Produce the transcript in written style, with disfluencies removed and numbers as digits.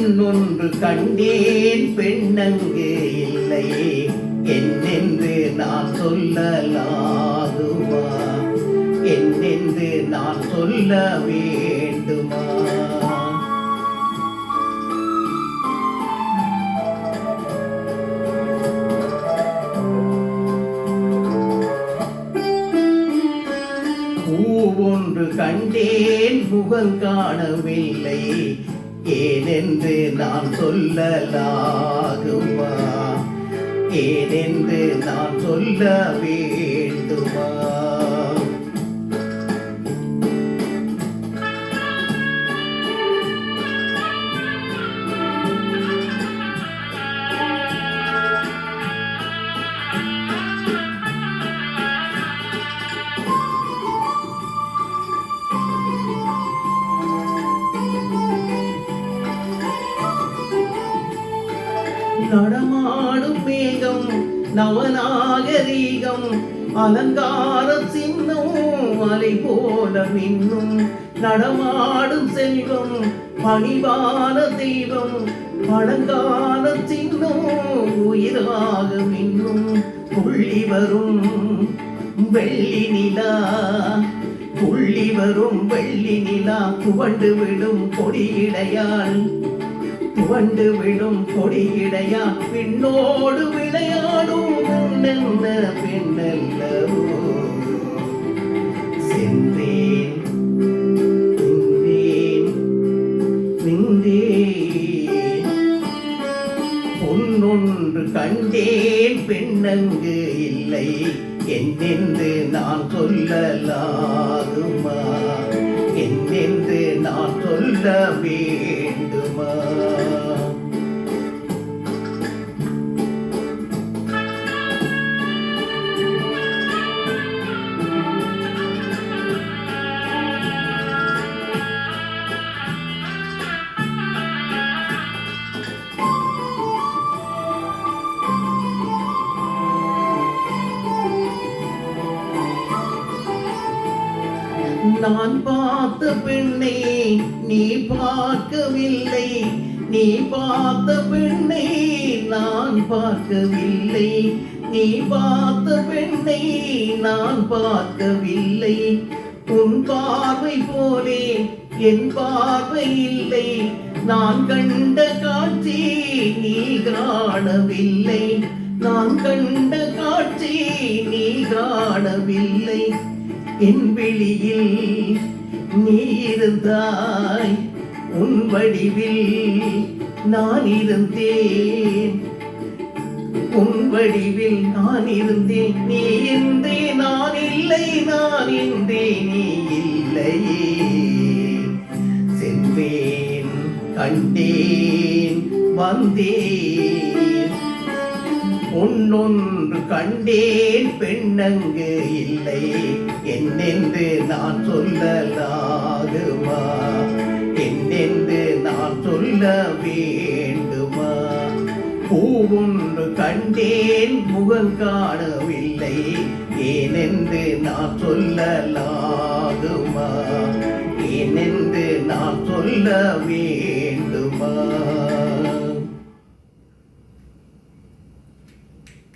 பொன்னொன்று கண்டேன் பெண்ணங்கு இல்லை என்னென்று நான் சொல்லலாகுமா என்னென்று நான் சொல்ல வேண்டுமா பூவொன்று கண்டேன் முகம் காணவில்லை ஏனென்று நான் சொல்லலாகுமா ஏனென்று நான் சொல்ல வேண்டுமா நடமாடும் மேகம் நவநாகரீகம் அலங்கார சின்னம் அலை போல மின்னும் நடமாடும் செல்வம் பணிவான தெய்வம் பழங்கால சின்னம் உயிராக மின்னும் புள்ளி வரும் வெள்ளி நிலா புள்ளி வரும் வெள்ளி நிலா துவண்டு விடும் கொடியிடையாள் துவண்டு விடும் கொடியிடையா பின்னோடு விளையாடும் பெண்ணென்ன பெண்ணல்லவோ சென்றேன் நின்றேன் பொன்னொன்று கண்டேன் பெண்ணங்கு இல்லை என்னென்று நான் சொல்லலாகுமா என்னென்று நான் சொல்ல வேண்டுமா நான் பார்த்த பெண்ணை நீ பார்க்கவில்லை நீ பார்த்த பெண்ணை நான் பார்க்கவில்லை நீ பார்த்த பெண்ணை நான் பார்க்கவில்லை உன் பார்வை போலே என் பார்வை இல்லை நான் கண்ட காட்சி நீ காணவில்லை நான் கண்ட காட்சி நீ காணவில்லை என் வெளியில் நீ இருந்தாய் உன் வடிவில் நான் இருந்தேன் உன் வடிவில் நான் இருந்தேன் நீ இன்றே நான் இல்லை நான் இன்றே நீ இல்லையே சென்றேன் கண்டேன் வந்தேன் பொன்னொன்று கண்டேன் பெண்ணங்கு இல்லை என்னென்று நான் சொல்லலாகுமா என்னென்று நான் சொல்ல வேண்டுமா பூவொன்று கண்டேன் முகம் காணவில்லை ஏனென்று நான் சொல்லலாகுமா ஏனென்று நான் சொல்ல வேண்டுமா